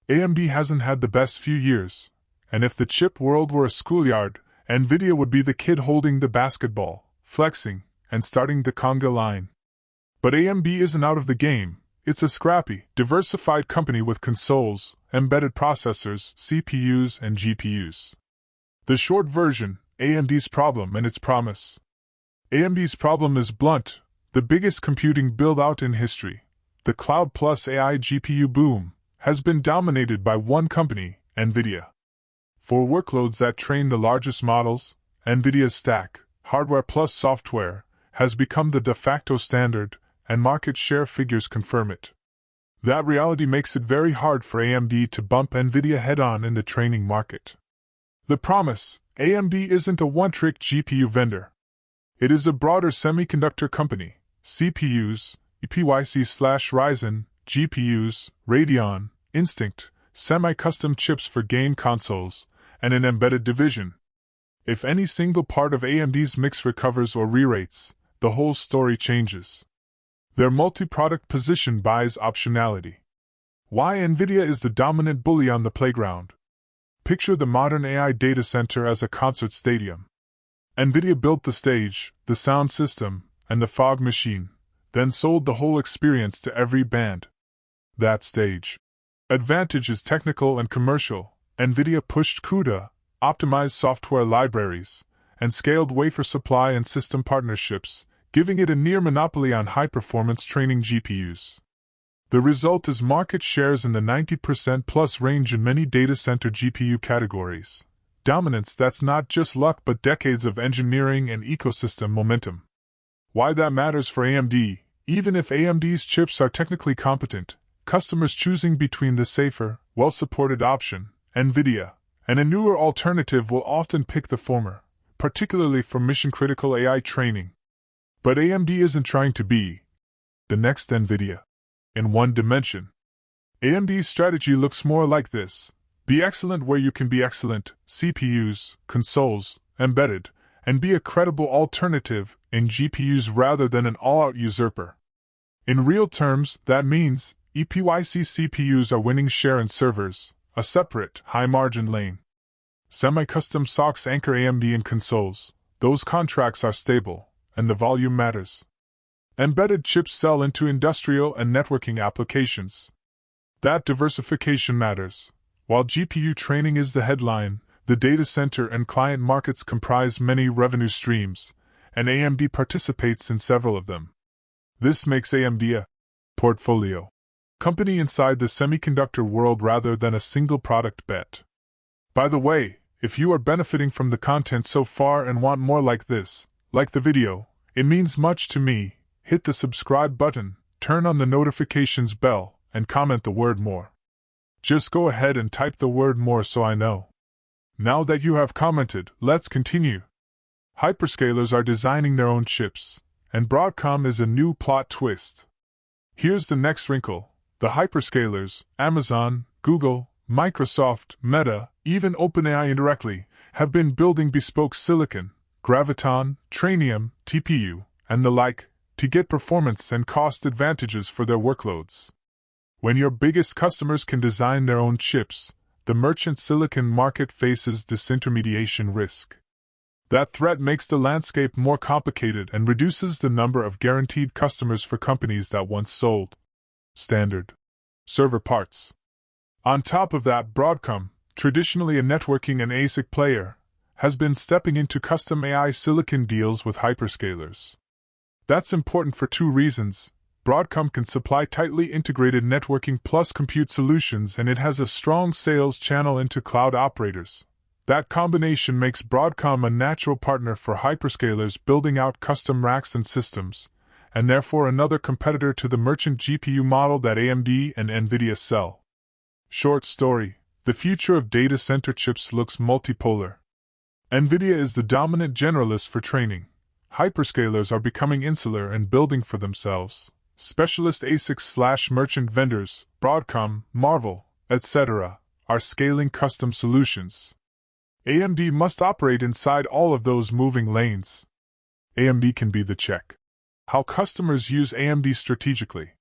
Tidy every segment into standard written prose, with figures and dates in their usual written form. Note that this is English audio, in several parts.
AMD hasn't had the best few years, and if the chip world were a schoolyard, Nvidia would be the kid holding the basketball, flexing, and starting the conga line. But AMD isn't out of the game. It's a scrappy, diversified company with consoles, embedded processors, CPUs, and GPUs. The short version, AMD's problem and its promise. AMD's problem is blunt: the biggest computing build-out in history, the cloud plus AI GPU boom, has been dominated by one company, Nvidia. For workloads that train the largest models, Nvidia's stack, hardware plus software, has become the de facto standard, and market share figures confirm it. That reality makes it very hard for AMD to bump Nvidia head-on in the training market. The promise: AMD isn't a one-trick GPU vendor. It is a broader semiconductor company: CPUs, EPYC/Ryzen, GPUs, Radeon, Instinct, semi-custom chips for game consoles, and an embedded division. If any single part of AMD's mix recovers or re-rates, the whole story changes. Their multi-product position buys optionality. Why Nvidia is the dominant bully on the playground. Picture the modern AI data center as a concert stadium. Nvidia built the stage, the sound system, and the fog machine, then sold the whole experience to every band. That stage advantage is technical and commercial. Nvidia pushed CUDA, optimized software libraries, and scaled wafer supply and system partnerships, giving it a near monopoly on high-performance training GPUs. The result is market shares in the 90% plus range in many data center GPU categories. Dominance that's not just luck but decades of engineering and ecosystem momentum. Why that matters for AMD: even if AMD's chips are technically competent, customers choosing between the safer, well-supported option, Nvidia, and a newer alternative will often pick the former, particularly for mission-critical AI training. But AMD isn't trying to be the next Nvidia in one dimension. AMD's strategy looks more like this: be excellent where you can be excellent, CPUs, consoles, embedded, and be a credible alternative in GPUs rather than an all-out usurper. In real terms, that means EPYC CPUs are winning share in servers, a separate, high-margin lane. Semi-custom SoCs anchor AMD in consoles. Those contracts are stable, and the volume matters. Embedded chips sell into industrial and networking applications. That diversification matters. While GPU training is the headline, the data center and client markets comprise many revenue streams, and AMD participates in several of them. This makes AMD a portfolio company inside the semiconductor world rather than a single product bet. By the way, if you are benefiting from the content so far and want more like this, like the video, it means much to me. Hit the subscribe button, turn on the notifications bell, and comment the word more. Just go ahead and type the word more so I know. Now that you have commented, let's continue. Hyperscalers are designing their own chips, and Broadcom is a new plot twist. Here's the next wrinkle: the hyperscalers, Amazon, Google, Microsoft, Meta, even OpenAI indirectly, have been building bespoke silicon, Graviton, Trainium, TPU, and the like, to get performance and cost advantages for their workloads. When your biggest customers can design their own chips, the merchant silicon market faces disintermediation risk. That threat makes the landscape more complicated and reduces the number of guaranteed customers for companies that once sold standard server parts. On top of that, Broadcom, traditionally a networking and ASIC player, has been stepping into custom AI silicon deals with hyperscalers. That's important for two reasons. Broadcom can supply tightly integrated networking plus compute solutions, and it has a strong sales channel into cloud operators. That combination makes Broadcom a natural partner for hyperscalers building out custom racks and systems, and therefore another competitor to the merchant GPU model that AMD and Nvidia sell. Short story: the future of data center chips looks multipolar. Nvidia is the dominant generalist for training. Hyperscalers are becoming insular and building for themselves. Specialist ASICs/merchant vendors, Broadcom, Marvell, etc., are scaling custom solutions. AMD must operate inside all of those moving lanes. AMD can be the check. How customers use AMD strategically.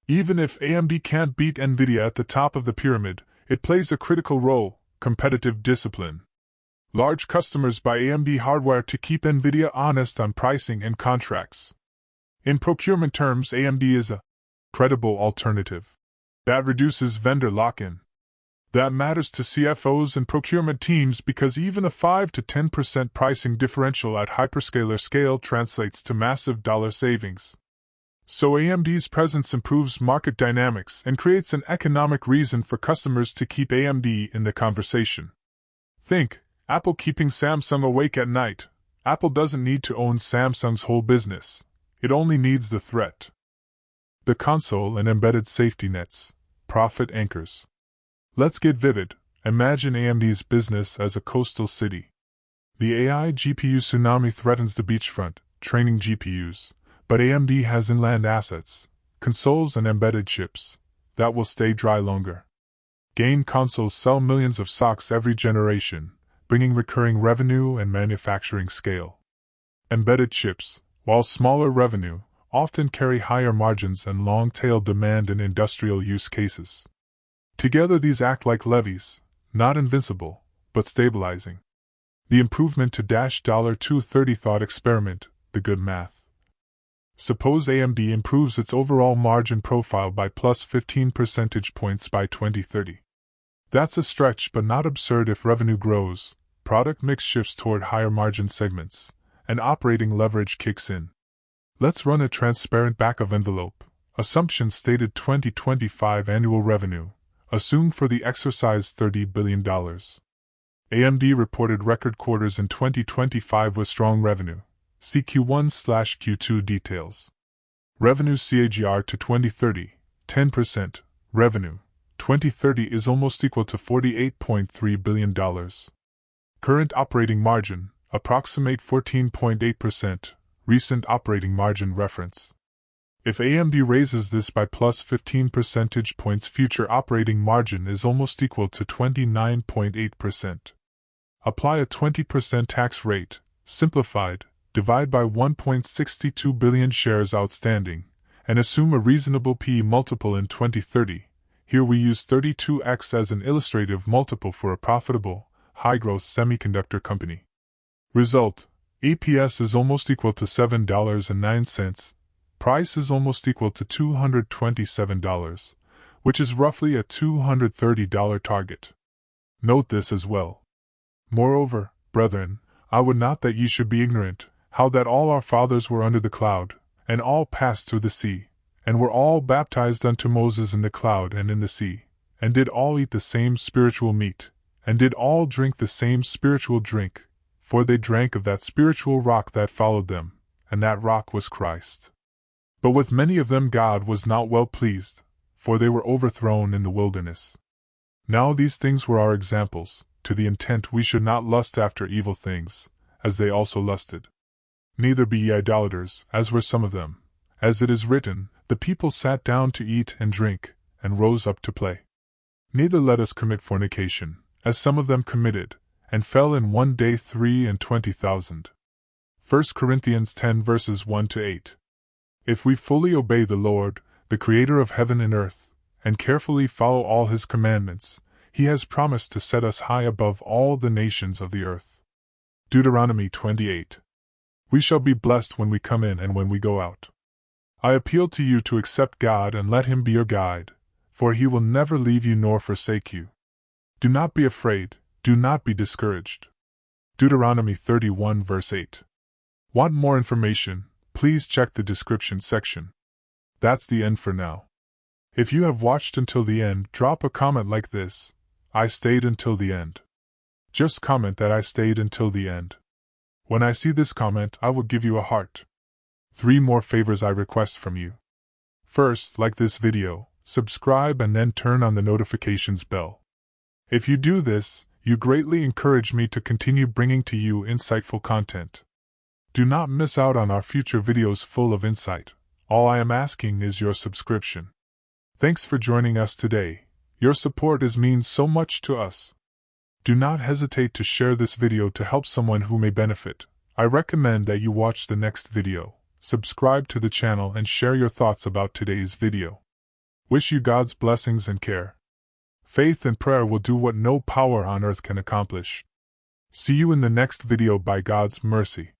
Even if AMD can't beat Nvidia at the top of the pyramid, It plays a critical role: competitive discipline. Large customers buy AMD hardware to keep Nvidia honest on pricing and contracts. In procurement terms, AMD is a credible alternative. That reduces vendor lock-in. That matters to CFOs and procurement teams because even a 5 to 10% pricing differential at hyperscaler scale translates to massive dollar savings. So AMD's presence improves market dynamics and creates an economic reason for customers to keep AMD in the conversation. Think Apple keeping Samsung awake at night. Apple doesn't need to own Samsung's whole business. It only needs the threat. The console and embedded safety nets, profit anchors. Let's get vivid. Imagine AMD's business as a coastal city. The AI GPU tsunami threatens the beachfront, training GPUs, but AMD has inland assets, consoles and embedded chips, that will stay dry longer. Game consoles sell millions of socks every generation, bringing recurring revenue and manufacturing scale. Embedded chips, while smaller revenue, often carry higher margins and long-tail demand in industrial use cases. Together these act like levees, not invincible, but stabilizing. The improvement to $230 thought experiment, the good math. Suppose AMD improves its overall margin profile by plus 15 percentage points by 2030. That's a stretch but not absurd if revenue grows, product mix shifts toward higher margin segments, and operating leverage kicks in. Let's run a transparent back-of-envelope. Assumptions stated 2025 annual revenue, assumed for the exercise $30 billion. AMD reported record quarters in 2025 with strong revenue. See Q1/Q2 details. Revenue CAGR to 2030, 10%. Revenue, 2030 is almost equal to $48.3 billion. Current operating margin, approximate 14.8%. Recent operating margin reference. If AMD raises this by plus 15 percentage points, future operating margin is almost equal to 29.8%. Apply a 20% tax rate, simplified, divide by 1.62 billion shares outstanding, and assume a reasonable PE multiple in 2030. Here we use 32x as an illustrative multiple for a profitable, high-growth semiconductor company. Result: EPS is almost equal to $7.09. Price is almost equal to $227, which is roughly a $230 target. Note this as well. Moreover, brethren, I would not that ye should be ignorant, how that all our fathers were under the cloud, and all passed through the sea, and were all baptized unto Moses in the cloud and in the sea, and did all eat the same spiritual meat, and did all drink the same spiritual drink, for they drank of that spiritual rock that followed them, and that rock was Christ. But with many of them God was not well pleased, for they were overthrown in the wilderness. Now these things were our examples, to the intent we should not lust after evil things, as they also lusted. Neither be ye idolaters, as were some of them. As it is written, the people sat down to eat and drink, and rose up to play. Neither let us commit fornication, as some of them committed, and fell in one day 23,000. 1 Corinthians 10 verses 1-8. If we fully obey the Lord, the Creator of heaven and earth, and carefully follow all His commandments, He has promised to set us high above all the nations of the earth. Deuteronomy 28. We shall be blessed when we come in and when we go out. I appeal to you to accept God and let Him be your guide, for He will never leave you nor forsake you. Do not be afraid, do not be discouraged. Deuteronomy 31 verse 8. Want more information? Please check the description section. That's the end for now. If you have watched until the end, drop a comment like this: I stayed until the end. Just comment that I stayed until the end. When I see this comment, I will give you a heart. 3 more favors I request from you. First, like this video, subscribe and then turn on the notifications bell. If you do this, you greatly encourage me to continue bringing to you insightful content. Do not miss out on our future videos full of insight. All I am asking is your subscription. Thanks for joining us today. Your support means so much to us. Do not hesitate to share this video to help someone who may benefit. I recommend that you watch the next video, subscribe to the channel and share your thoughts about today's video. Wish you God's blessings and care. Faith and prayer will do what no power on earth can accomplish. See you in the next video by God's mercy.